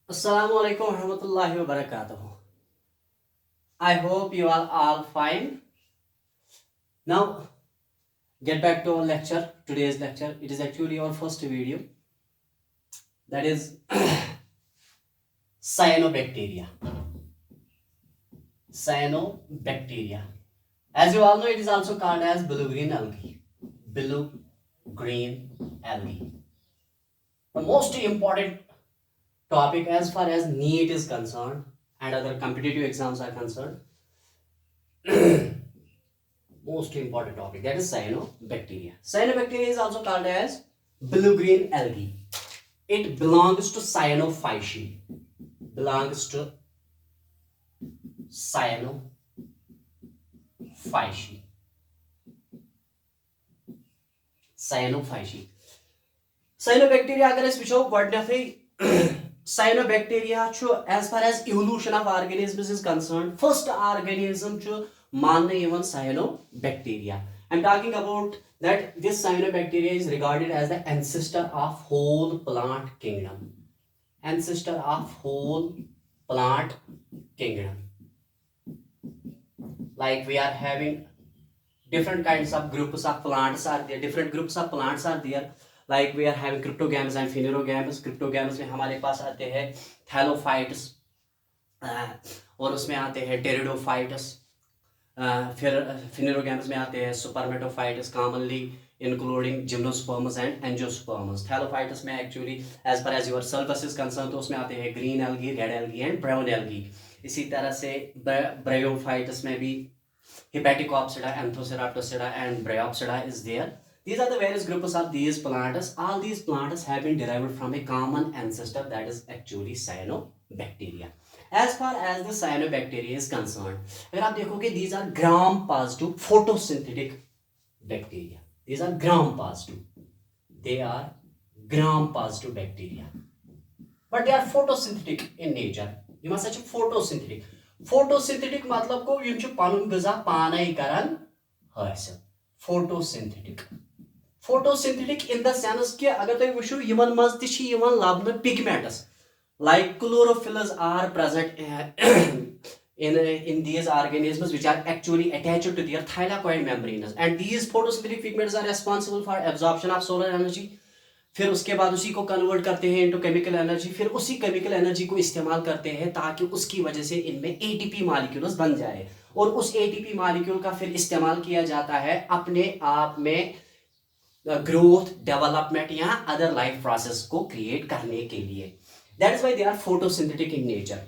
Assalamu alaikum warahmatullahi wabarakatuh. I hope you are all fine. Now, get back to our lecture. Today's lecture. It is actually our first video. That is cyanobacteria. Cyanobacteria. As you all know, it is also called as blue-green algae. Blue-green algae. The most important topic as far as NEET is concerned and other competitive exams are concerned. Most important topic, that is cyanobacteria. Cyanobacteria is also called as blue-green algae. It belongs to cyanophyceae. Belongs to cyanophyceae. Cyanophyceae. Cyanobacteria अगर इस विषय गोडनेथै cyanobacteria as far as evolution of organisms is concerned, first organism मानने even cyanobacteria. I'm talking about that this cyanobacteria is regarded as the ancestor of whole plant kingdom. Ancestor of whole plant kingdom. Like we are having different kinds of groups of plants are there, different groups of plants are there. Like we are having cryptogamous and phanerogamous. Cryptogamous में हमारे पास आते हैं thallophytes और उसमें आते हैं pteridophytes. फिर phanerogamous में आते हैं spermatophytes, commonly including gymnosperms and angiosperms. Thallophytes में actually as far as your syllabus is concerned तो उसमें आते हैं green algae, red algae and brown algae. इसी तरह से bryophytes में भी Hepaticopsida, Anthoceraptosida and Bryopsida is there. These are the various groups of these plants. All these plants have been derived from a common ancestor, that is actually cyanobacteria. As far as the cyanobacteria is concerned, अगर आप देखोगे, these are gram-positive photosynthetic bacteria. These are gram-positive. They are gram-positive bacteria. But they are photosynthetic in nature. You must say photosynthetic. Photosynthetic मतलब को यम छु पनुन गजा पाने करन हासिल. Photosynthetic. Photosynthetic in the sense कि अगर तुम वुशु यमन मज तिछि Yemen लबन pigments like chlorophylls are present in these organisms which are actually attached to their thylakoid membranes, and these photosynthetic pigments are responsible for absorption of solar energy. फिर उसके बाद उसी को convert करते हैं into chemical energy, फिर उसी chemical energy को इस्तेमाल करते हैं ताकि उसकी वजह से इनमें एटीपी मॉलिक्यूल्स बन जाए, और उस एटीपी मॉलिक्यूल का फिर इस्तेमाल किया जाता है अपने आप में ग्रोथ, डेवलपमेंट या अदर लाइफ प्रोसेस को क्रिएट करने के लिए. That is why they are photosynthetic in nature.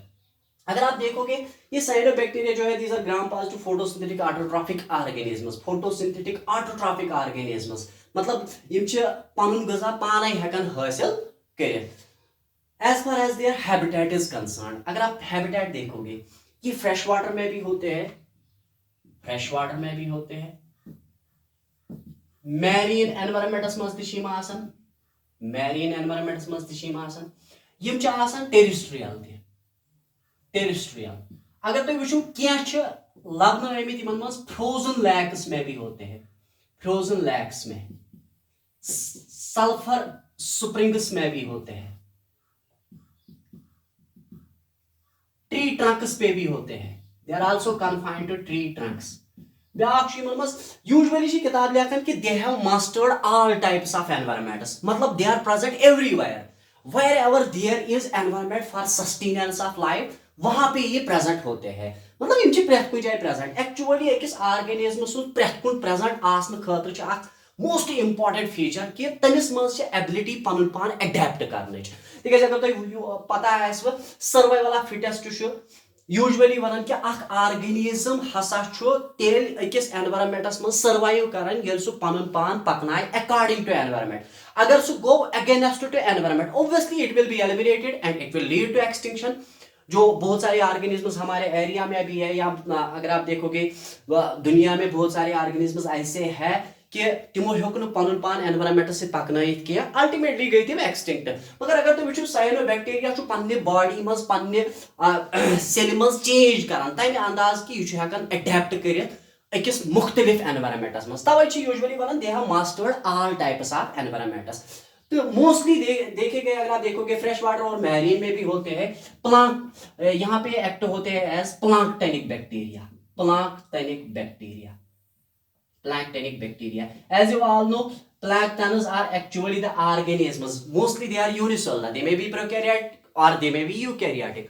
अगर आप देखोगे ये साइनोबैक्टीरिया जो है, these are gram positive photosynthetic autotrophic organisms. Photosynthetic autotrophic organisms मतलब यम पनुन गजा पाने हेकन हासिल करित. As far as their habitat is concern, अगर आप हैबिटेट देखोगे, ये फ्रेश वाटर में भी होते हैं, फ्रेश वाटर में भी होते हैं, मैरीन एनवायरनमेंटस मज तिम आसन, मैरीन एनवायरनमेंटस मज तिम आसन, यम आसन टेरिस्ट्रियल ते, टेरिस्ट्रियल. अगर तुम वुचो क्या लबन आमित यमन मज फ्रोजन लैक्स में भी होते हैं, फ्रोजन लैक्स में, सल्फर स्प्रिंग्स में भी होते हैं, ट्री ट्रंक्स पे भी होते हैं. They are also confined to tree trunks. Usually किताब लिखन कि they have mastered all types of environments, मतलब they are present everywhere. Wherever there is environment for sustenance of life, वहां पे ये प्रेजेंट होते हैं. मतलब इन प्रेथ कुछ जाए प्रेजेंट. एक्चुअली अकिस ऑर्गेनिजमस प्रेथ कुन प्रेजेंट आसन खतर मोस्ट इंपॉर्टेंट फीचर कि तमिस मज एबिलिटी पनुन पान एडेप्ट करने. तिकज अगर तुम पता आसव सर्वाइवल ऑफ फिटेस्ट यूजुअली वन कि ऑर्गेनिज्म हसा तेल अकिस एनवायरनमेंटस मज सर्वाइव करान येल सु पनुन पान पकनाय अकॉर्डिंग टू एनवायरनमेंट. अगर सु go against to environment, obviously it will be eliminated and it will lead to extinction. जो बहुत सारे ऑर्गेनिजम्स हमारे एरिया में भी है, या अगर आप देखोगे दुनिया में बहुत सारे ऑर्गेनिजम्स ऐसे हैं कि तिमो हेक पनुन पान एनवायरनमेंट से पकनयित किया, अल्टीमेटली गई तिम एक्सटिंक्ट. मगर अगर तुम वो साइनोबैक्टीरिया पन्ने बॉडी मज पन्ने सेल मज चेंज करान तमे अंदाज कि यह हेकान एडेप्ट करित अकिस मुख्तलिफ एनवायरनमेंटस मज. तवे usually one they have mastered all types of environments. तो मोस्टली देखे गए, अगर आप देखोगे फ्रेश वाटर और मैरीन में भी होते हैं प्लांट, यहाँ पे एक्ट होते हैं as planktonic bacteria, planktonic bacteria, plankton bacteria. As you all know, planktons are actually the organisms. Mostly they are unicellular. They may be prokaryotic or they may be eukaryotic.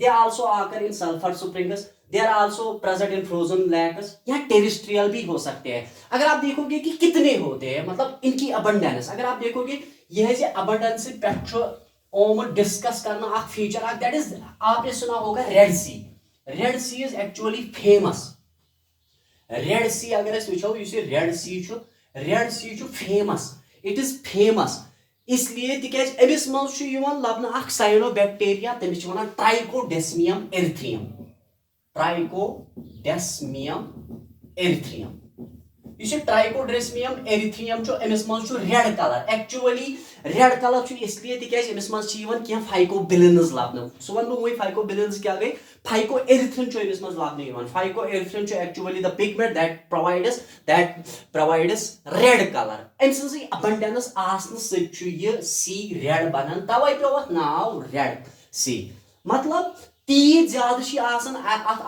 they also occur in sulfur springs, they are also present in frozen lakes, या terrestrial भी हो सकते हैं. अगर आप देखोगे कि कितने होते हैं, मतलब इनकी अबंडेंस, अगर आप देखोगे यह जो अबंडेंस पे ओमर डिस्कस करना एक फीचर, दैट इज आपने सुना होगा red sea. Red sea is actually famous. Red sea अगर अस वुचो युस रेड सी छु, रेड सी छु फेमस. इट इज फेमस इसलिए तिकेज अमिस मज छु यिवन लबना अख साइनोबैक्टीरिया, तमिस छु वनान ट्राइकोडेस्मियम एरिथ्रियम. ट्राइकोडेस्मियम एरिथ्रियम. यह ट्राइकोडेस्मियम एरिथ्रियम अमिस मज red colour. Actually red colour इसलिए तिकेज अमिस मज क्या फाइकोबिलिन्स लबन. सो वन बह वही फाइकोबिलिन्स क्या गई, फाइको एरिथ्रिन अमिस मज लबन. Phycoerythrin actually the pigment that provides red colour. अम सज अबंडेंस आसन सह सी रेड बनान, तवे पे नाव रेड सी. मतलब तीज ज्यादा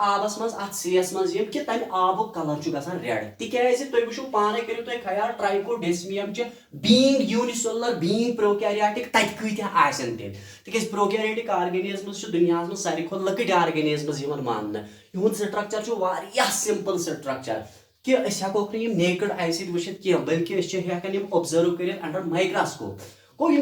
आबस मज अत सीयस मज कि तम आबुक कलर गसान रेड. तिकेज तुम वुचो पाने करो तुम ख्याल ट्राइकोडेस्मियम बीइंग यूनिसेलुलर बीइंग प्रोकैरियोटिक तत कत्या आसन तिकेज प्रोकैरियोटिक ऑर्गेनिजम्स दुनिया में सारी खोत लकट ऑर्गेनिजम्स मानना. इहुंद स्ट्रक्चर वारियाह सिंपल स्ट्रक्चर कि अस हेकोक नम नेकेड आई सत वुचित कह, बल्कि हेकन ऑब्जर्व कर अंडर माइक्रोस्कोप. गो यम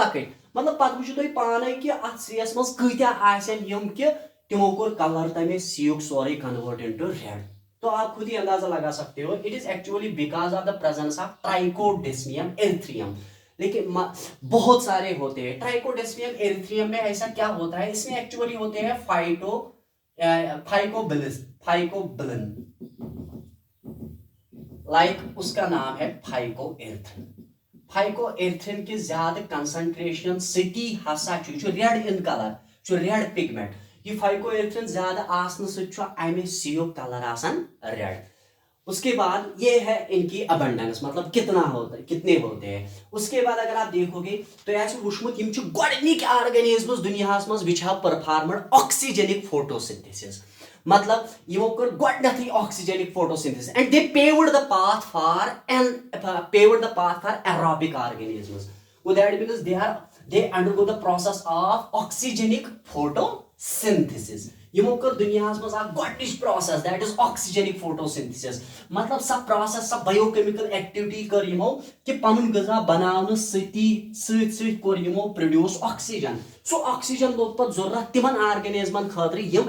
लकट. मतलब पत वुचो तुम पाने कि अत सीयस मज कत्या आसन यम कि तिमो कोर कलर तमे सीयुक सोरे कन्वर्ट इनटू रेड. तो आप खुद ही अंदाजा लगा सकते हो. It is actually because of the presence of Trichodesmium erythraeum. लेकिन बहुत सारे होते हैं. ट्राइकोडेस्मियम एरिथ्रियम में ऐसा क्या होता है, इसमें एक्चुअली होते हैं फाइकोबिलिन, लाइक उसका नाम है फाइकोएरिथ्रिन. फाइकोएरिथ्रिन की ज्यादा कंसंट्रेशन सिटी हसा red in colour, red pigment. ये फाइकोएरिथ्रिन ज्यादा आसन से सीओ कलर आसान रेड. उसके बाद ये है इनकी अबंडेंस, मतलब कितना होता है, कितने होते हैं. उसके बाद अगर आप देखोगे तो ऐसे वुचमुत यम गोडनिक ऑर्गेनिजम्स दुनिया मज which have performed oxygenic photosynthesis. मतलब यमो कर गोडनथी oxygenic photosynthesis and they paved the path for aerobic organisms. So that means they undergo the process of oxygenic photosynthesis. यमो कर दुनिया मज गोडनिच process, that is oxygenic photosynthesis. मतलब सब प्रोसेस, सब बायोकेमिकल एक्टिविटी कर यमो कि पनुन गजा बनावन सती कोर यमो प्रोड्यूस ऑक्सीजन. सो ऑक्सीजन लोग पत जरूरत तिमन ऑर्गेनिजमन खातिर यम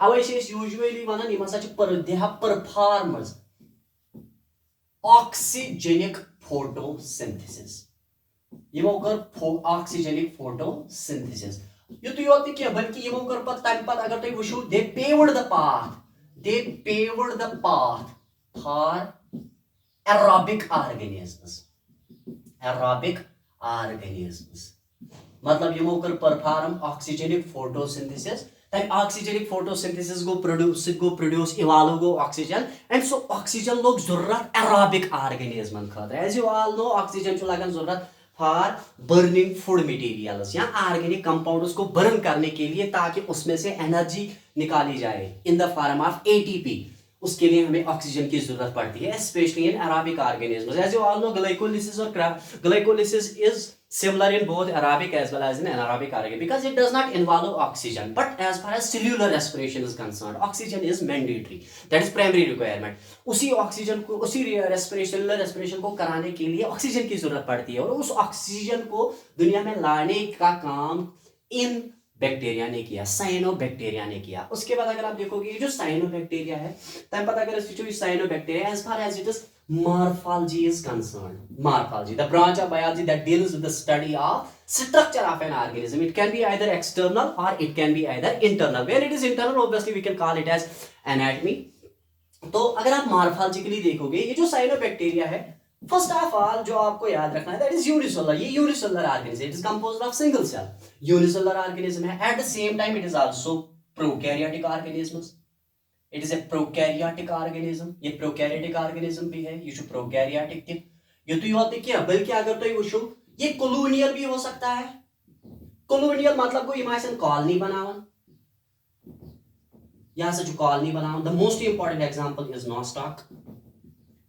अवै छ अस यूजुअली वनान यम हसा छ they have performed oxygenic photosynthesis. यमो कर ऑक्सीजेनिक फोटोसिंथेसिस. युत योत क्या बल्कि यमो कर पत तम पत अगर तुम वुचो they paved the path for aerobic organisms. मतलब यमो कर परफॉर्म ऑक्सीजेनिक फोटोसिंथेसिस. तम ऑक्सीजेनिक फोटोसिंथेसिस गो प्रोड्यूस इवॉल्व गो ऑक्सीजन एंड सो ऑक्सीजन लोग जरूरत एरोबिक ऑर्गेनिजमन खातिर. As you all know oxygen लगन जरूरत फॉर बर्निंग फूड मटेरियल्स या ऑर्गेनिक कंपाउंड्स को बर्न करने के लिए, ताकि उसमें से एनर्जी निकाली जाए in the form of ATP. उसके लिए हमें ऑक्सीजन की जरूरत पड़ती है, specially in aerobic organisms. As you all know glycolysis is similar in both aerobic as well as in anaerobic organism because it does not involve oxygen. But as far as cellular respiration is concerned, oxygen is mandatory. That is primary requirement. उसी oxygen को, उसी cellular respiration को कराने के लिए oxygen की जरूरत पड़ती है, और उस ऑक्सीजन को दुनिया में लाने का काम इन बैक्टीरिया ने किया, साइनोबैक्टीरिया ने किया. उसके बाद अगर आप देखोगे ये जो साइनोबैक्टीरिया है, तब पता अगर cyanobacteria as far as it is morphology is concerned. Morphology, the branch of biology that deals with the study of structure of an organism. It can be either external or it can be either internal. When it is internal, obviously we can call it as anatomy. तो अगर आप morphologically देखोगे, ये जो cyanobacteria है, first of all जो आपको याद रखना है, दैट इज यूनिसेलुलर. ये unicellular organism, it is composed of single cell. Unicellular organism है. At the same time it is also prokaryotic organisms. It is a prokaryotic organism. ये prokaryotic organism भी है, ये जो प्रोकैरियोटिक थे ये तो ये क्या, बल्कि अगर तो वुचो ये कॉलोनियल भी हो सकता है. कॉलोनियल मतलब को इमेजिन कॉलोनी बनावन, यहाँ से जो कॉलोनी बनावन. The most important example is Nostoc.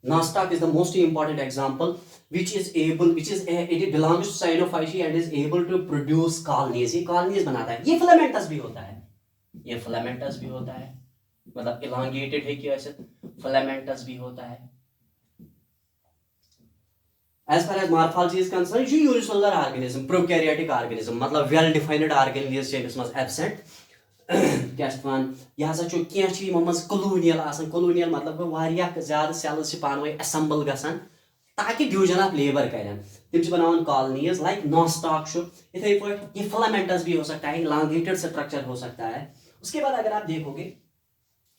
Nostoc is the most important example which is it belongs to Cyanophyceae and is able to produce colonies. ये colonies बनाता है. ये filamentous भी होता है, ये filamentous भी होता है, मतलब elongated है कि ऐसे filamentous भी होता है. As far as morphology is concerned, ये unicellular organism, prokaryotic organism, मतलब well defined organelles हैं इसमें absent. क्या यह कॉलोनियल आसान. कॉलोनियल मतलब वारियाह ज्यादा सेल्स पानवे असेंबल गसान ताकि डिवीजन ऑफ लेबर करें. तिम बनावन कॉलोनीज लाइक नॉस्टॉक. इथे पे ये फिलामेंटस भी हो सकता है, इलांगेटेड स्ट्रक्चर हो सकता है. उसके बाद अगर आप देखोगे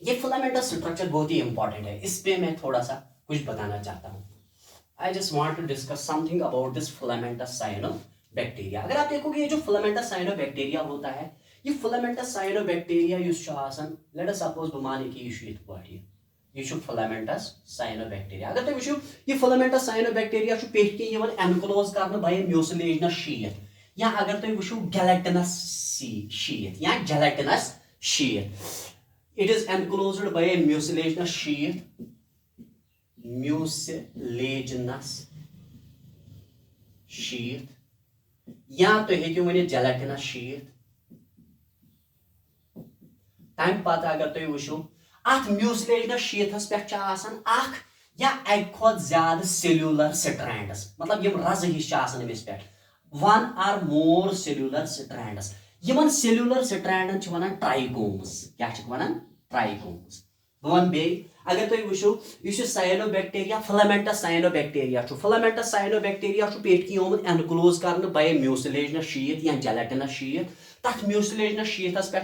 ये फिलामेंटस स्ट्रक्चर बहुत ही इंपॉर्टेंट है. इस पे मैं थोड़ा सा कुछ बताना चाहता हूँ. I just want to discuss something about this filamentous cyanobacteria. अगर आप देखोगे ये जो फिलामेंटस साइनोबैक्टीरिया होता है, ये filamentous cyanobacteria let us suppose बमाने कि ये फिलामेंटस साइनोबैक्टीरिया. अगर तुम वो ये फिलामेंटस साइनोबैक्टीरिया पेट की एनक्लोज कर बाय म्यूसिलेजिनस शीथ, या अगर तुम वो गेलेटिनस शीथ या gelatinous sheath, it is enclosed by mucilaginous sheath. Mucilaginous sheath या तो हेक्यू वन गेलेटिनस शीथ. तम पत अगर तुम वो अत म्यूसिलेजिनस शीथस पे या एक खुद ज्यादा सेल्यूलर स्ट्रैंड्स, मतलब यम रज हिश अमिस पे one or more cellular strands. यमन सेल्यूलर स्ट्रैंडन वनान ट्राइकोम्स. क्या वनान ट्राइकोम्स. वन बे अगर तुम वो cyanobacteria filamentous cyanobacteria, filamentous cyanobacteria पेट की ओमुत एनक्लोज कर बाय म्यूसिलेजिनस शीथ या गेलेटिनस शीथ. तथ म्यूसिलेजिनस शीथस पे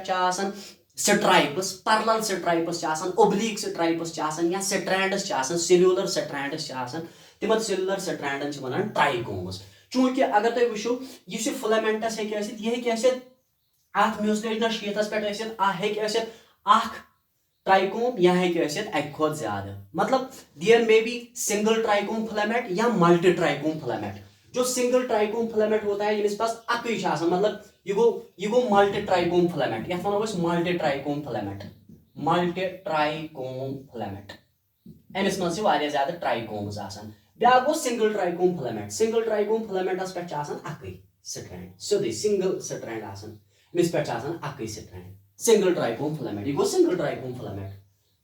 stripes, parallel stripes, oblique stripes या स्ट्रैंड्स, सेल्यूलर स्ट्रैंड्स, तिमन सेल्यूलर स्ट्रैंडन वनान ट्राइकोम्स. चूंकि अगर तुम वो यह फिलामेंटस हे अत म्यूसिलेजिनस शीथस पे ट्राइकोम या एक खुद ज्यादा, मतलब there may be single trichome filament या मल्टी ट्राइकोम फिलामेंट. जो सिंगल ट्राइकोम फिलामेंट होता है इस पास अकई, मतलब ये गो मल्टी ट्राइकोम फिलामेंट. ये वो multi trichome filament. Multi trichome filament अमिस मज ज्यादा ट्राइकोम्स. ब्या गो single trichome filament. Single trichome filamentous पे अकई स्ट्रैंड, सोदे सिंगल स्ट्रैंड अमिस पे अकई स्ट्रैंड. सिंगल ट्राइकोम फिलामेंट, ये गो single trichome filament.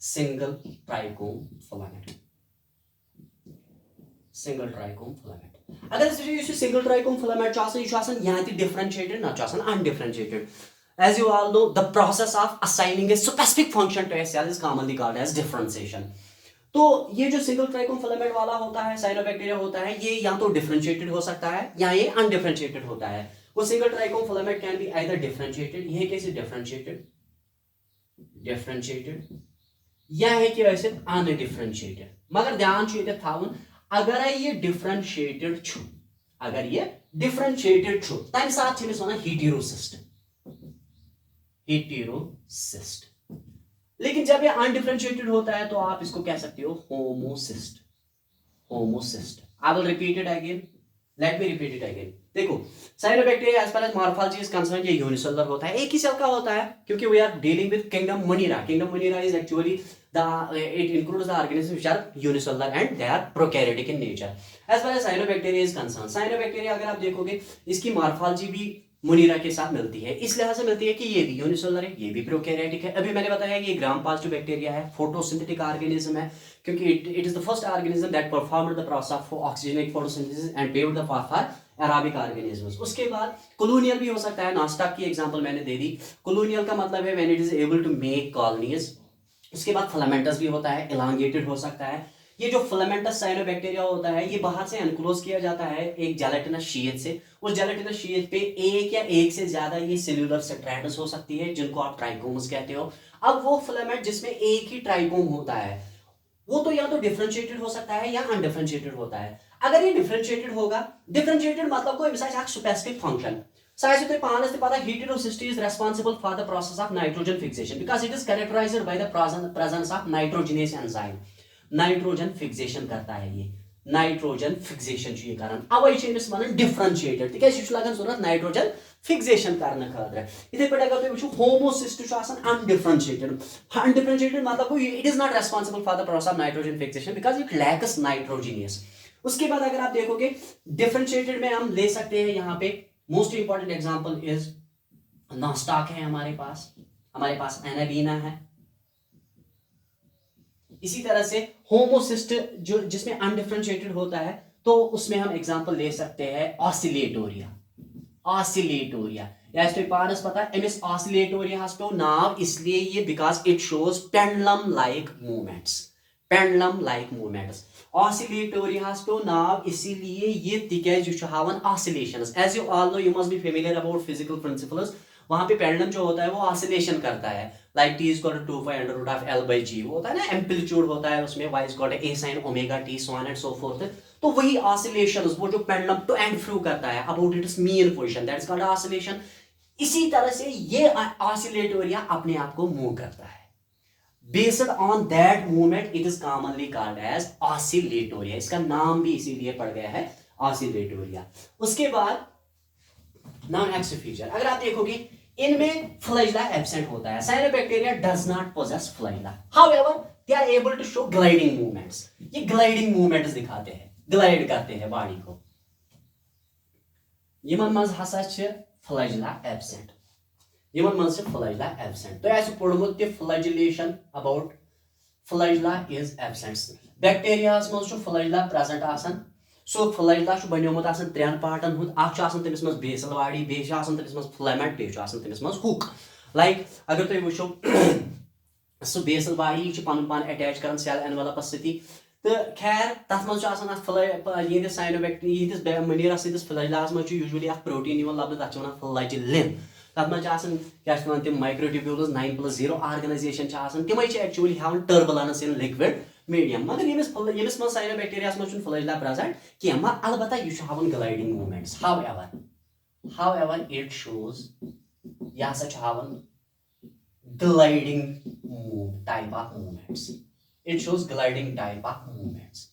Single trichome filament, single trichome filament. अगर सिंगल ट्राइकोम फिलामेंट यहाँ डिफरेंशिएटेड ना undifferentiated. As you all know, the process of assigning a specific function to a cell is commonly called as differentiation. तो ये जो single trichome filament वाला होता है cyanobacteria होता है, ये या तो डिफरेंशिएटेड हो सकता है या ये अनडिफरेंशिएटेड होता है. वो single trichome filament can be either differentiated, ये कैसे डिफरेंशिएटेड या है कि ऐसे अनडिफरेंशिएटेड. मगर ध्यान ये थावन अगर ये डिफरेंशिएटेड छु, अगर ये डिफरेंशिएटेड छु तम साथ वन हीटेरोसिस्ट. हीटेरोसिस्ट. लेकिन जब ये अनडिफरेंशिएटेड होता है तो आप इसको कह सकते हो homocyst. Homocyst. I will repeat it again. Let me repeat it again. देखो cyanobacteria as far as morphology is concern ये यूनिसेलुलर होता है, एक ही सेल का होता है, क्योंकि we are dealing with kingdom Monera. Kingdom Monera is actually it includes the organisms which are unicellular and they are prokaryotic in nature. As far as cyanobacteria is concerned, cyanobacteria अगर आप देखोगे इसकी morphology भी मोनिरा के साथ मिलती है. इस लिहाज से मिलती है कि ये भी यूनिसेलुलर है, ये भी प्रोकैरियोटिक है. अभी मैंने बताया कि ये ग्राम पॉजिटिव बैक्टीरिया है, फोटोसिंथेटिक ऑर्गेनिज्म है, क्योंकि it is the first organism that performed the process of oxygenic photosynthesis and paved the path for aerobic organisms. उसके बाद कॉलोनियल भी हो सकता है. नॉस्टॉक की एग्जांपल मैंने दे दी. कॉलोनियल का मतलब है when it is able to make colonies. उसके बाद फिलामेंटस भी होता है, एलांगेटेड हो सकता है. ये जो फिलामेंटस साइनोबैक्टीरिया होता है ये बाहर से एनक्लोज किया जाता है एक जेलेटिनस शीट से। उस जेलेटिनस शीट पे एक या एक से ज्यादा ये सेल्यूलर स्ट्रैंड्स हो सकती है जिनको आप ट्राइकोम्स कहते हो। अब वो फिलामेंट जिसमें एक ही ट्राइकोम होता है वो तो या तो डिफरेंशिएटेड हो सकता है या अनडिफरेंशिएटेड होता है। अगर ये डिफरेंशिएटेड होगा, डिफरेंशिएटेड मतलब कोई मिसाल स्पेसिफिक फंक्शन साइज तो पान से पता heterocysty is responsible for the process of nitrogen fixation because it is characterized by the presence of nitrogenase enzyme। Nitrogen fixation करता है ये, नाइट्रोजन फिक्सेशन ये कारण अवै वन डिफरेंशिएटेड तिक लगन जरूरत नाइट्रोजन फिक्सेशन करने खतर। इथे पे अगर तुम वो होमोसिस्ट अनडिफरेंशिएटेड, अनडिफरेंशिएटेड मतलब it is not responsible for the process of nitrogen fixation because it lacks nitrogenous. उसके बाद अगर आप देखोगे डिफरेंशिएटेड में हम ले सकते हैं यहाँ पे most important example is nostoc है हमारे पास एनाबीना है। इसी तरह से होमोसिस्ट जो जिसमें अनडिफरेंशिएटेड होता है तो उसमें हम एग्जांपल ले सकते हैं ऑसिलेटोरिया। या तो पानस पता एमिस ऑसिलेटोरिया पे नाव इसलिए ये because it shows pendulum like movements. Oscillatoria पे नाव इसीलिए ये तिकैज हावन oscillations. As you all know you must be familiar about physical principles. वहां पे पेंडुलम जो होता है वो ऑसिलेशन करता है like T is got 2π√L/G वो होता है ना एम्पलीट्यूड होता है उसमें y is got a sin omega t so on and so forth। तो वही ऑसिलेशंस वो जो पेंडुलम टू एंड फ्रो करता है about it's mean position that is called oscillation. इसी तरह से ये ऑसिलेटोरिया अपने आप को मूव करता है based on that movement it is commonly called as Oscillatoria. इसका नाम भी इसीलिए पड़ गया है ऑसिलेटोरिया। उसके बाद नाउ नेक्स्ट फीचर अगर आप देखोगे इनमें फ्लैजिला एब्सेंट होता है। Cyanobacteria does not possess flagella, however they are able to show gliding movements. ये ग्लाइडिंग मूवमेंट्स दिखाते हैं, ग्लाइड करते हैं बॉडी को। यमन मज हसा छ फ्लैजिला एब्सेंट, तो ऐसे पढ़मुत कि flagellation about flagella is absent. Bacterias मज फ्लैजिला प्रेजेंट आसन। सो फ्लैजिला बनोमुत त्रेन पार्टन हुंद तमिस मज बेसल बॉडी तमिस मज फिलामेंट तमिस मज हुक। लाइक अगर तुम वो सो बेसल बॉडी पन पान अटैच कर सेल एनवेलपस सती तो खैर तथ मज ये साइनोबैक्टीरिया ये मनीरस फ्लैजिलास मज यूजुअली प्रोटीन लबन तक फ्लैजिलिन। तथ मज क्या तम माइक्रोट्यूब्यूल्स 9+0 ऑर्गेनाइजेशन तिम एक्चुअली हावन टर्बुलेंस इन लिक्विड मीडियम। मगर यमिस मज साइनोबैक्टीरिया मज फ्लैजिला प्रेजेंट कह अलबत्ता यह हावन gliding movements. However it shows यह हसा हावन gliding type of movements. It shows gliding type of movements.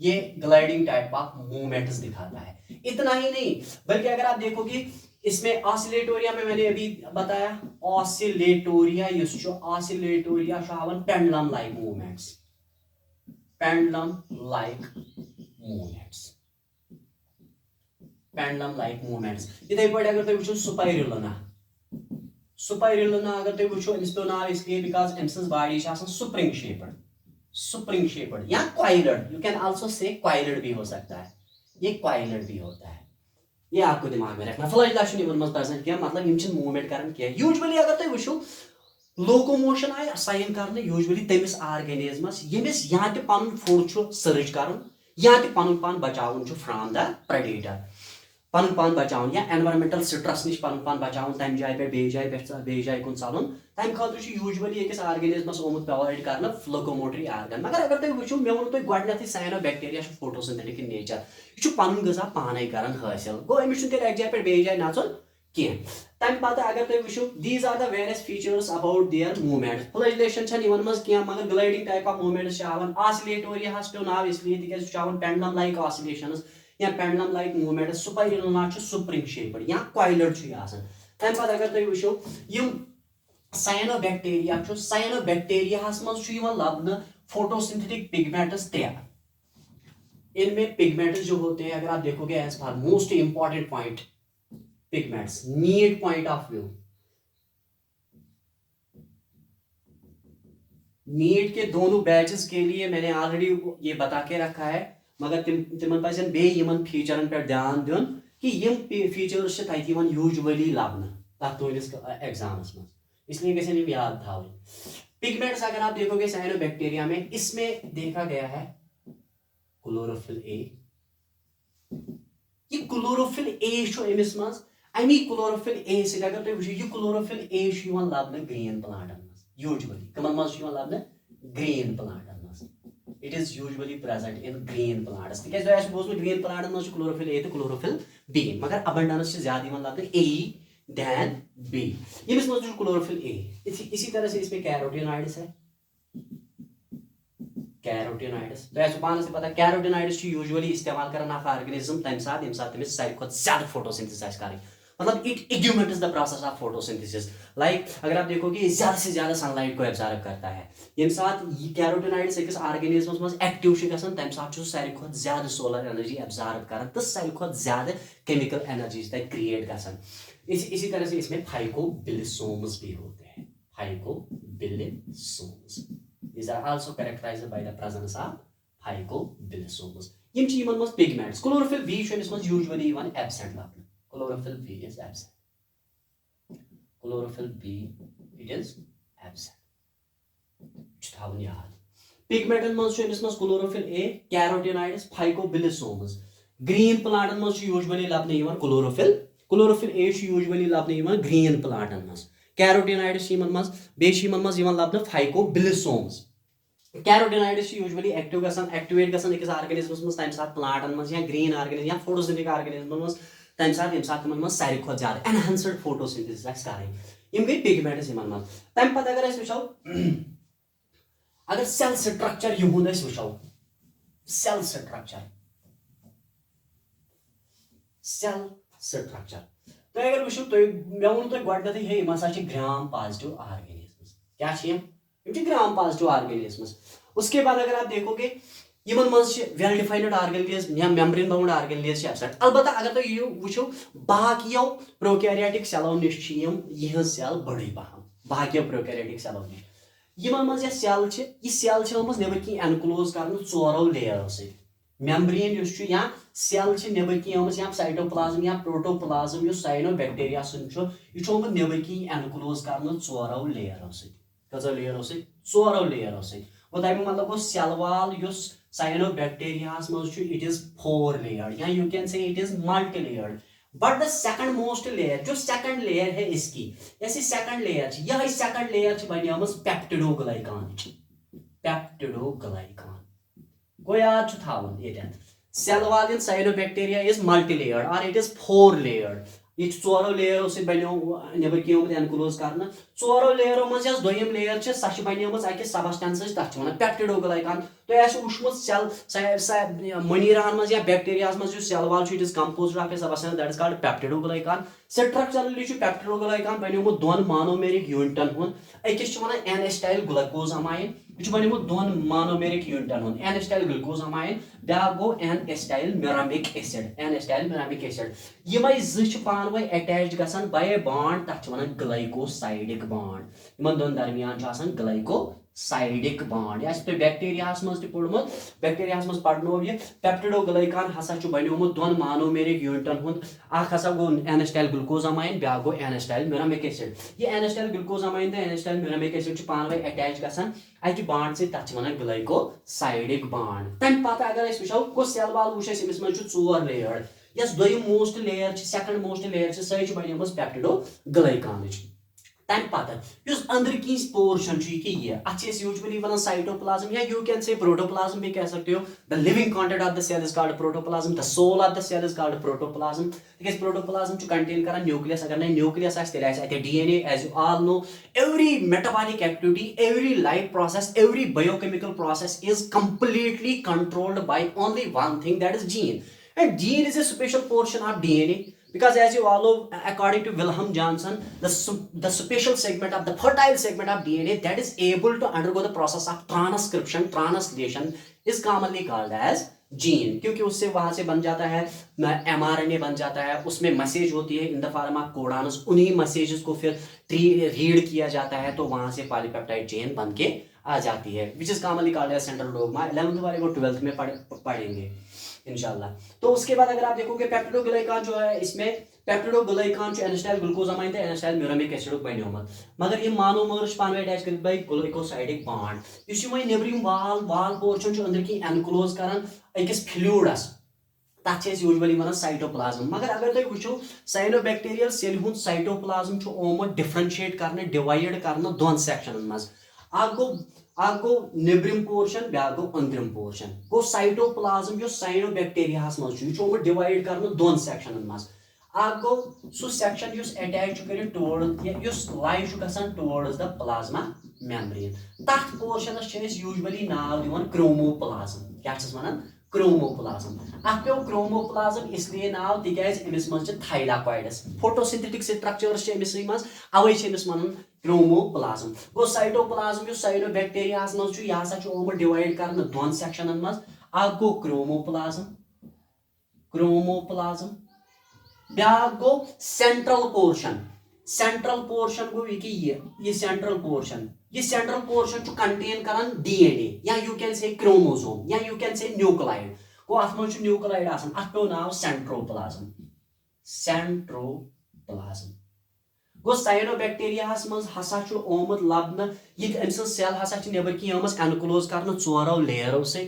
ये ग्लाइडिंग टाइप ऑफ मूवमेंट्स दिखाता है। इतना ही नहीं बल्कि अगर आप देखोगे इसमें ऑसिलेटोरिया में मैंने अभी बताया ऑसिलेटोरिया हावन पेंडुलम लाइक मूवमेंट्स, इथे पे अगर तुम वो सुपाइरुलिना अगर तुम वो अमिस पे नाम इसलिए because Amas body spring shaped या क्वाइलड। यू कैन आल्सो से क्वाइलड भी हो सकता है, ये क्वाइलड भी होता है। ये आपको दिमाग में रखना। फ्लैजिला मज प्रेजेंट क्या मतलब इन मूवमेंट कर। यूजुअली अगर तुम वो लोकोमोशन आय साइन कर यूजुअली तमिस ऑर्गेनिजमस यमिस या पन फूड सर्च कर या पन पान बचाव फ्रॉम द प्रेडेटर, पन पान बचाव या एनवायरमेंटल स्ट्रेस नश पन पान बचाव तम जाय पे बे जाय कुन चलन तम खतर यूजुअली अकिस ऑर्गेनिजमस ओमुत प्रोवाइड कर लोकोमोटरी आर्गन। मगर अगर तुम वो मे वो तुम गोडनेथी साइनोबैक्टीरिया फोटोसिंथेटिक इन नेचर यह पन गजा पाने कर हासिल गो अमिस एक जाय पे बे जाय नचन कह। तम पता अगर तुम वो these are the various features about their movements. Flagellation मज कह मगर gliding type of movements Oscillatoria पे नाव इसलिए तिक पेंडुलम लाइक ऑसिलेशंस या pendulum like movements. Spirulina spring shaped या क्वाइलड तम पता अगर तुम वो साइनोबैक्टीरिया मज लबन फोटोसिंथेटिक पिगमेंट्स 3। इनमें पिगमेंट्स जो होते हैं अगर आप देखोगे as for most important point pigments need point of view, NEET के दोनों बैचेस के लिए मैंने ऑलरेडी ये बता के रखा है। मगर तिमन पजन बेयन फीचरन पे ध्यान दिन कि यम फीचर्स यूजुअली लबन तथ तुस एग्जामस में, इसलिए गए याद था। पिगमेंट्स अगर आप देखोगे साइनोबैक्टीरिया में इसमें देखा गया है क्लोरोफिल ए ये क्लोरोफिल ए अमिस मज अमी क्लोरोफिल ए से अगर तुम वो ये क्लोरोफिल ए लबन ग्रीन प्लांटन मज यूजुअली कमन मज लबन ग्रीन प्लांटन मज it is usually present in green plants तिकाज तुम बोजमत ग्रीन प्लांटन मज क्लोरोफिल ए तो क्लोरोफिल बी मगर अबंडेंस ज्यादा लबन ए देन बी यमिस मज क्लोरोफिल ए इसी तरह से इसमें कैरोटीनॉइड्स है कैरोटीनॉइड्स तो पान से पता कैरोटीनॉइड्स यूजुअली इस्तेमाल कर ऑर्गेनिज्म तम साथ तमिस सारे खुद ज्यादा फोटोसिंथेसिस कर मतलब it augments the process of photosynthesis like अगर आप देखोगे ज्यादा से ज्यादा सनलाइट को एब्जॉर्ब करता है ये साथ कैरोटीनॉइड्स अकिस ऑर्गेनिज्मस मज एक्टिव तम साथ सारे खुद ज्यादा सोलर एनर्जी एब्जॉर्ब कर तो सारे खुद ज्यादा केमिकल एनर्जीज तक क्रिएट गसन इसी तरह से इसमें फाइकोबिलिसोम्स भी होते हैं फाइकोबिलिसोम्स These are also characterized by the presence of phycobilisomes. Yim chi iman mas pigments. Chlorophyll B is usually one absent labna. Chlorophyll B is absent. Chlorophyll B it is absent. Chuthavan yaad. Pigment mas chlorophyll A, carotenoids, phycobilisomes. Green plant mas usually labna iman chlorophyll. Chlorophyll A usually labna iman green plant mas. Carotenoids मज लबन फाइकोबिलिसोम्स carotenoids usually activate गसन अकिस ऑर्गेनिज्मस मज तम साथ plankton मज या green organism या photosynthetic organism मज तम साथ तमन मज सारे खुद ज्यादा एनहांस्ड फोटोसिंथेसिस कर गई पिगमेंट्स इन मज तम पत अगर वो अगर सेल स्ट्रक्चर यहुंद वो सेल स्ट्रक्चर तो अगर वो मे वो तुम गई हे ग्राम पॉजिटिव ऑर्गेनिज्मस क्या ग्राम पॉजिटिव ऑर्गेनिज्मस उसके बाद अगर आप देखोगे इन मज वेल डिफाइंड ऑर्गेनेलिज या मेम्ब्रेन बाउंड ऑर्गेनेलिज एब्सेंट अलबत्ता अगर तुम वो बाकियों प्रोकैरियोटिक सेलो निश यह सेल बड़ी पहम बाकियों प्रोकैरियोटिक सेलो निश इन मज सेल सेल नबर कह एनक्लोज कर 4 लेयरों से मेम्ब्रेन या सेल नबर कह या साइटोप्लाज्म या प्रोटोप्लाज्म साइनोबैक्टीरिया यह नबर कह एनक्लोज कर 4 लेयरों से कजो लेयरों से 4 लेयरों से वो तमें मतलब गो सेल वाल साइनोबैक्टीरिया मज इट इज 4 लेयर्ड या you can say it is multi layered but the second most layer जो सेकंड लेयर है इसकी ऐसी सेकंड लेयर यह सेकंड लेयर बनिया पेप्टिडोग्लाइकान गो याद थावन ये cell wall in cyanobacteria is multi layered और इट इज 4 लेयर्ड ये 4 लेयरों से बनो नबर कह एनक्लोज कर 4 लेयरों मज दोम लेयर सह बनिया अकिस सबस्टेंस तथ पेप्टिडोग्लाइकान तो वुचमुत सेल मनीरान मज या बैक्टीरिया मज cell wall it is composed of a substance that is called peptidoglycan structurally peptidoglycan बनो 2 मोनोमेरिक यूनिटन अकिस वन एन एसिटाइल ग्लूकोज अमाइन यह बनो 2 मोनोमेरिक यूनिटन एन एसिटाइल ग्लूकोज अमाइन ब्या गो एन एसिटाइल मिरामिक एसिड यमे ज पान वे अटैच गसन बाय ए बॉन्ड तथ वन ग्लाइकोसाइडिक बॉन्ड इन दोन दरमियान ग्लाइकोसाइडिक बॉन्ड या बैक्टीरिया मज पोर्मुत बैक्टीरिया मज पढ़नो यह पेप्टिडोग्लाइकान हसा बनोमुत 2 मोनोमेरिक यूनिटन हसा गो एन एसिटाइल ग्लूकोज अमाइन ब्या गो एन एसिटाइल मिरामिक एसिड यह एन एसिटाइल ग्लूकोज अमाइन तो एन एसिटाइल मिरामिक एसिड पान वे अटैच गसन अकि बॉन्ड से तथ वन ग्लाइकोसाइडिक बॉन्ड तम पत अगर वो गो सेल वाल वो अमिस मज 4 लेयर्ड यस दोयम most layer second most layer सह बनिया पेप्टिडोग्लाइकान तम पत अंदर की पोर्शन यह अत यूजुअली वन साइटोप्लाज्म या यू कैन से प्रोटोप्लाज्म भी कह सकते हो the living content of the cell is called protoplasm the soul of the cell is called protoplasm तिक प्रोटोप्लाज्म कंटेन कर न्यूक्लियस अगर ना न्यूक्लियस तेल DNA as you all know every metabolic activity every life process every biochemical process is completely controlled by only one thing that is gene and gene is a special portion of DNA because as you all know according to Wilhelm Johnson the special segment of the fertile segment of DNA that is able to undergo the process of transcription translation is commonly called as gene क्योंकि उससे वहां से बन जाता है mRNA बन जाता है उसमें मैसेज होती है इन द फॉर्म ऑफ कोडानस उन्हीं मैसेजेस को फिर रीड किया जाता है तो वहां से पॉलीपेप्टाइड चेन बन के आ जाती है which is commonly called as central dogma 11th वाले को 12th में पढ़ेंगे इंशाल्लाह। तो उसके बाद अगर आप देखोगे पेप्टिडोग्लाइकान जो है इसमें पेप्टिडोग्लाइकान जो एन एसिटाइल ग्लूकोज अमाइन तो एन एसिटाइल म्यूरामिक एसिड बनियोमत मगर ये मोनोमर्स पान अटैच कर ग्लूकोसाइडिक बॉन्ड इस नबरिम वाल पोर्शन अंदर की एनक्लोज करान अकिस फ्लूइडस तथ यूजुअली वन साइटोप्लाज्म मगर अगर तुम वो साइनोबैक्टीरियल सेल हुंद साइटोप्लाज्म ओमुत डिफरेंशिएट करने डिवाइड करने दोन सेक्शन मज गो निब्रिम पोर्शन ब्या गो अंदरिम पोर्शन गो साइटोप्लाज्म जो साइनोबैक्टीरिया मज ओमुत डिवाइड करने दोन सेक्शन मज गो सह सेक्शन अटैच कर लाई टुवर्ड्स द प्लाज्मा मेम्ब्रेन तथ पोर्शनस यूजुअली नाव दिवान क्रोमोप्लाज्म क्या वन क्रोमोप्लाज्म अत पे क्रोमोप्लाज्म इसलिए नाव तिकाज अमिस मज थाइलाकॉइड्स फोटोसिंथेटिक स्ट्रक्चर्स अमिस मज अवै वन क्रोमोप्लाज्म गो साइटोप्लाज्म साइनोबैक्टीरिया मज यह हसा डिवाइड कर दोन सेक्शन मज गो क्रोमोप्लाज्म ब्या गो सेंट्रल पोर्शन गो ये सेंट्रल पोर्शन कंटेन कर डीएनए या यू कैन से क्रोमोसोम या यू कैन से न्यूक्लाइड गो अत मज न्यूक्लाइड अत पे नाव सेंट्रोप्लाज्म गो साइनोबैक्टीरिया मज हसा ओमुत लबन अम सेल हसा नबर कि एनक्लोज कर चोरों लेयरों से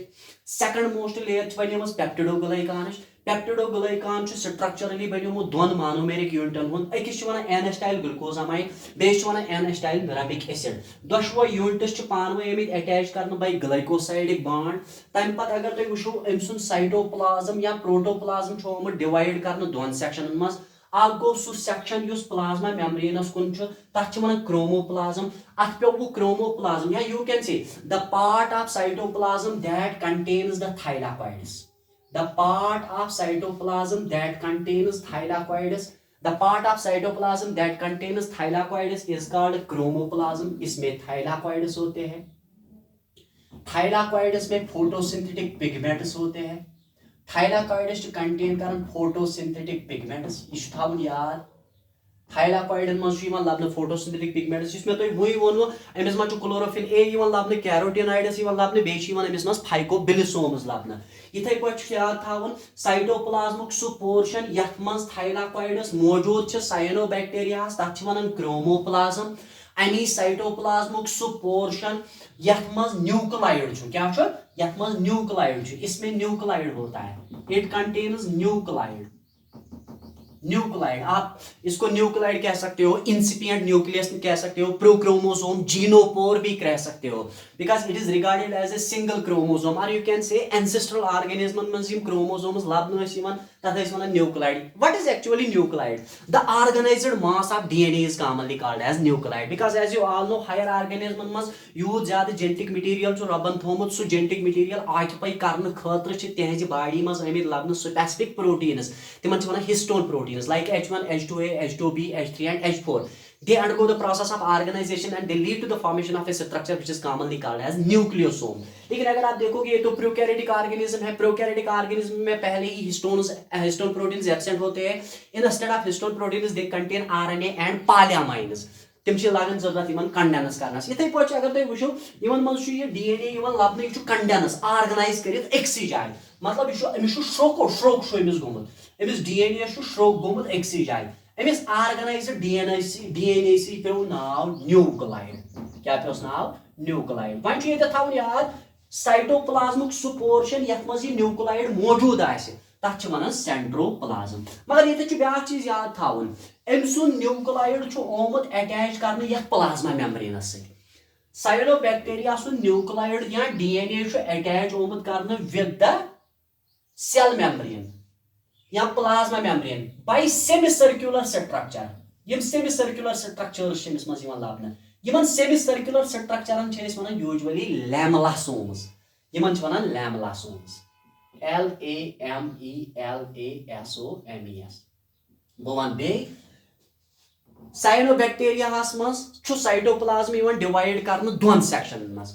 सेकंड मोस्ट लेयर बने पेप्टिडोग्लाइकान पेप्टिडोग्लाइकान स्ट्रक्चरली बनो दोन मोनोमेरिक यूनिटन हुंद अकिस एन एस्टाइल ग्लूकोजामाइन बेस एन एस्टाइल मिरामिक एसिड दोशवो यूनिट्स पानवे आमित अटैच कर बाय ग्लाइकोसाइडिक बॉन्ड तम पत अगर तुम वो अम साइटोप्लाज्म या प्रोटोप्लाज्म आमुत डिवाइड कर दोन सेक्शन मज गो सह सेक्शन प्लाज्मा मेम्ब्रेनस कुन तथ वन क्रोमोप्लाज्म अत पे वो क्रोमोप्लाज्म या यू कैन से the part of cytoplasm that contains the thylakoids the part of cytoplasm that contains thylakoids is called chromoplasm इसमें thylakoids होते हैं thylakoids में photosynthetic pigments होते हैं thylakoids कंटेन करन photosynthetic pigments इस थावन याद थाइलाकॉइडन मज लबन फोटोसिंथेटिक पिगमेंट्स जिसमें तुम वही वोनो अमिस मज chlorophyll A लबन carotenoids लबन base Amish मज फाइकोबिलिसोम्स लबन इथे पे याद थावन साइटोप्लाज्मुक सह पोर्शन यथ मज थाइलाकॉइड्स मौजूद साइनोबैक्टीरिया तथ वन क्रोमोप्लाज्म अमी साइटोप्लाज्मुक सह पोर्शन यथ मज न्यूक्लाइड क्या यथ मज न्यूक्लाइड इसमें न्यूक्लाइड होता है इट कंटेन्स न्यूक्लाइड आप इसको न्यूक्लाइड कह सकते हो इंसिपिएंट न्यूक्लियस कह सकते हो प्रोक्रोमोसोम जीनोपोर भी कह सकते हो because it is regarded as a single chromosome और you can say ancestral organism मज क्रोमोसोम्स लबन तथ वन nucleoid what is actually nucleoid the organised mass of DNA is commonly called as nucleoid because as you all know higher organism मज यूत ज्यादा genetic material रबन थोमुत सह genetic material occupy करने खतर तिहज बॉडी मज आमित लबन स्पेसिफिक प्रोटीन्स तिमन वन histone proteins like H1, H2A, H2B, H3 and H4. They undergo the process of organization and they lead to the formation of a structure which is commonly called as nucleosome. लेकिन अगर आप देखोगे ये तो prokaryotic organism है prokaryotic organism में पहले ही हिस्टोन प्रोटीन्स एब्सेंट होते हैं instead of histone proteins they contain RNA and polyamines तिम लागन जरूरत इन कंडेंस करनस इथे पे अगर तुम वो इन मज डीएनए लबन यह कंडेंस ऑर्गेनाइज कर एक्सी जाए मतलब अमिस श्रोक अमिस गोमुत अमिस डीएनए श्रोक गोमुत एक्सी जाए अमिस ऑर्गेनाइज्ड डीएनए पे नाव न्यूक्लाइड क्या पे नाव न्यूक्लाइड वन ये थवन याद साइटोप्लाज्मुक सह पोर्शन यथ मज न्यूक्लाइड मौजूद आसे तथ वन सेंट्रोप्लाज्म मगर ये ब्या चीज याद थवन अम सुन न्यूक्लाइड ओमुत अटैच कर प्लाज्मा मेम्ब्रेनस सत साइनोबैक्टीरिया सुन न्यूक्लाइड या डीएनए अटैच ओमुत कर विद द सेल मेम्ब्रेन या plasma membrane by semi circular structure यम सेमी सर्कुलर स्ट्रक्चर्स मज लबन यमन सेमी सर्कुलर स्ट्रक्चरन वन यूजुअली लैमेलासोम्स यमन वन लैमेलासोम्स LAMELASOMES बो वन बे साइनोबैक्टीरिया मज साइटोप्लाज्म डिवाइड कर दोन सेक्शन मज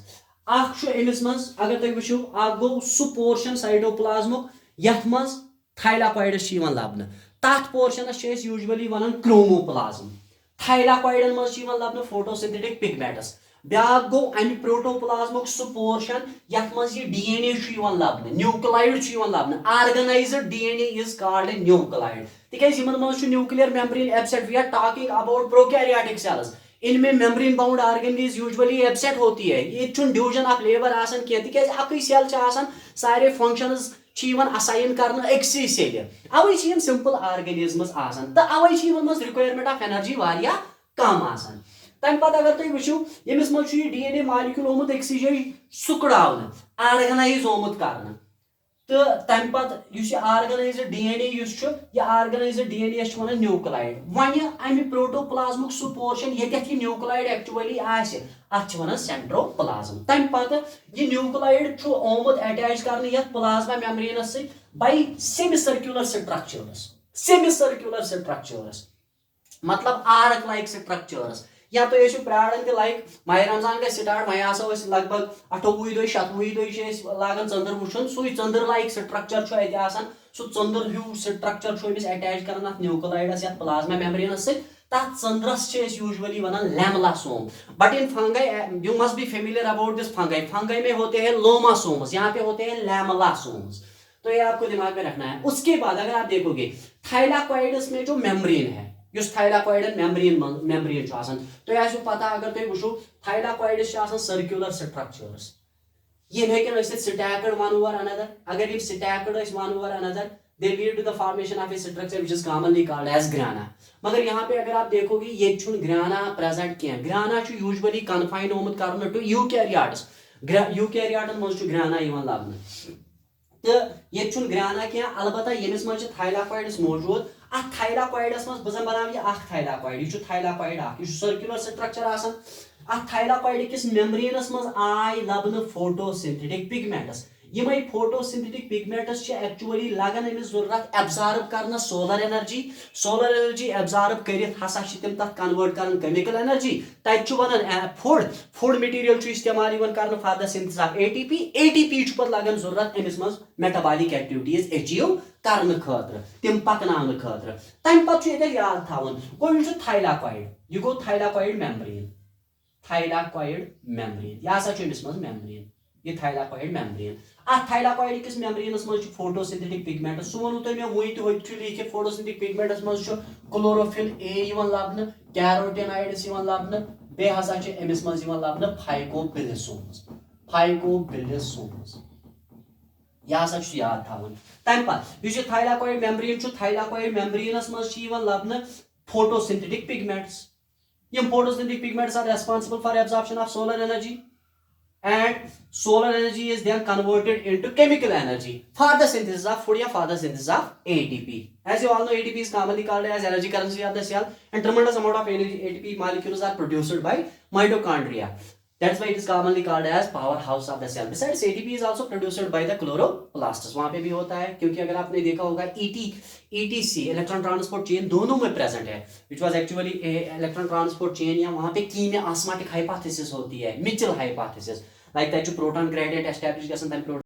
अमिस मज अगर तुम वो गो सह पोर्शन साइटोप्लाज्मुक यथ मज थाइलाकॉइड्स लबन तथ पोर्शनस यूजुअली वन क्रोमोप्लाज्म थाइलाकॉइडन मज लबन फोटोसिंथेटिक पिगमेंट्स ब्या गो अमि प्रोटोप्लाज्मुक सह पोर्शन यथ मज डीएनए लबन न्यूक्लाइड लबन organised DNA is called a nucleoid तिकाज यमन मज nuclear membrane absent we are talking about prokaryotic cells इनमें membrane bound organelles usually absent होती है ये डिवीजन ऑफ लेबर आसान किया तिकाज अकै सेल सारे फंक्शंस असाइन करना अक्सी सेल अवे सिंपल ऑर्गेनिजम्स तो अवे मज रिक्वायरमेंट ऑफ एनर्जी वारिया कम आसान तम पत अगर तुम वो यमिस मज DNA मालिक्यूल ओमुत अक्सी जाय सुकड़ावन ऑर्गेनाइज ओमुत करना तो तम पत organized DNA organized DNA one nucleoid one अमि प्रोटोप्लाज्मिक सु पोर्शन ये न्यूक्लाइड एक्चुअली अत वन सेंट्रोप्लाज्म तम पत यह न्यूक्लाइड ओमुत अटैच करने यथ प्लाज्मा मेम्ब्रेनस सि बाय सेमिसर्कुलर स्ट्रक्चर्स मतलब आर्क लाइक स्ट्रक्चर्स या तो ये प्राड़न तो लाइक माह रमजान गई स्टार्ट वह आसो लगभग 28 दुह 27 दुह लागान चंद्र वुचन सू चंद्र लाइक स्ट्रक्चर सह चंद्र ह्यू स्ट्रक्चर अटैच कर न्यूक्लाइडस या प्लाज्मा मेम्ब्रेनस तथ चंद्रस यूजुअली वनान lamellasome but in fungi you must be familiar about this fungi में होते हैं लोमासोम्स यहाँ पे होते हैं लैमेलासोम्स तो ये आपको दिमाग में रखना है। उसके बाद अगर आप देखोगे थाइलाकॉइड्स में जो मेम्ब्रेन है थाइलाकॉइडन मेम्ब्रेन तो यह पता अगर तुम वो थाइलाकॉइड्स सर्कुलर स्ट्रक्चर्स ये हेकन स्टैक्ड वन ओवर अनदर अगर ये stacked one over another they lead to the formation of a structure which is commonly called as grana मगर यहाँ पे अगर आप देखोगे ये ग्राना प्रेजेंट क्या ग्राना यूजुअली कन्फाइन होमुत करने टू यूकैरियोट्स यूकैरियोटन मज ग्राना लबन तो ये ग्राना क्या अलबत्ता यमिस मज थाइलाकॉइड्स मौजूद अथ थाइलाकॉइडस मज बजन बनाव ये थाइलाकॉइड ये थाइलाकॉइड ये सर्कुलर स्ट्रक्चर आसान अथ थाइलाकॉइड किस मेम्ब्रेनस मज आय लबन फोटोसिंथेटिक पिगमेंट्स यमay फोटोसिंथेटिक पिगमेंट्स एक्चुअली लगन अमिस जरूरत एब्जॉर्ब करना सोलर एनर्जी एब्जॉर्ब करित हसा तिम तथ कन्वर्ट कर केमिकल एनर्जी तत वन फूड मटीरियल इस्तेमाल कर for the synthesis of ATP पत लगन जरूरत अमिस मज मेटाबॉलिक एक्टिविटीज अचीव करने खतर तिम पकनाने खतर तम पत याद थावन गो यह थाइलाकॉइड यह गो थाइलाकॉइड मेम्ब्रेन यह हसा अमिस मज मेम्ब्रेन ये थाइलाकॉइड मेम्ब्रेन अथ थाइलाकॉइड किस मेम्ब्रेनस मज फोटोसिंथेटिक पिगमेंट्स सह वो तुम वो लिखित फोटोसिंथेटिक पिगमेंट्स मज क्लोरोफिल A लबन कैरोटेनॉइड्स लबन बे हसा अमिस मज लबन फाइकोबिलिसोम्स यह हसा याद थावन तम पत थाइलाकॉइड मेम्ब्रेनस मज लबन फोटोसिंथेटिक पिगमेंट्स यम photosynthetic pigments are responsible for absorption of solar energy and solar energy is then converted into chemical energy for the synthesis of food or for the synthesis of ATP. As you all know, ATP is commonly called as energy currency of the cell, and tremendous amount of ATP molecules are produced by mitochondria. That's why it is commonly called as powerhouse of the cell. Besides, ATP is also produced by the chloroplasts. वहाँ पे भी होता है क्योंकि अगर आपने देखा होगा ETC इलेक्ट्रॉन ट्रांसपोर्ट चेन दोनों में प्रेजेंट है, which was actually electron transport chain या वहाँ पे कीमिया ऑस्मोटिक हाइपोथेसिस होती है, Mitchell hypothesis, like that proton gradient establish गसन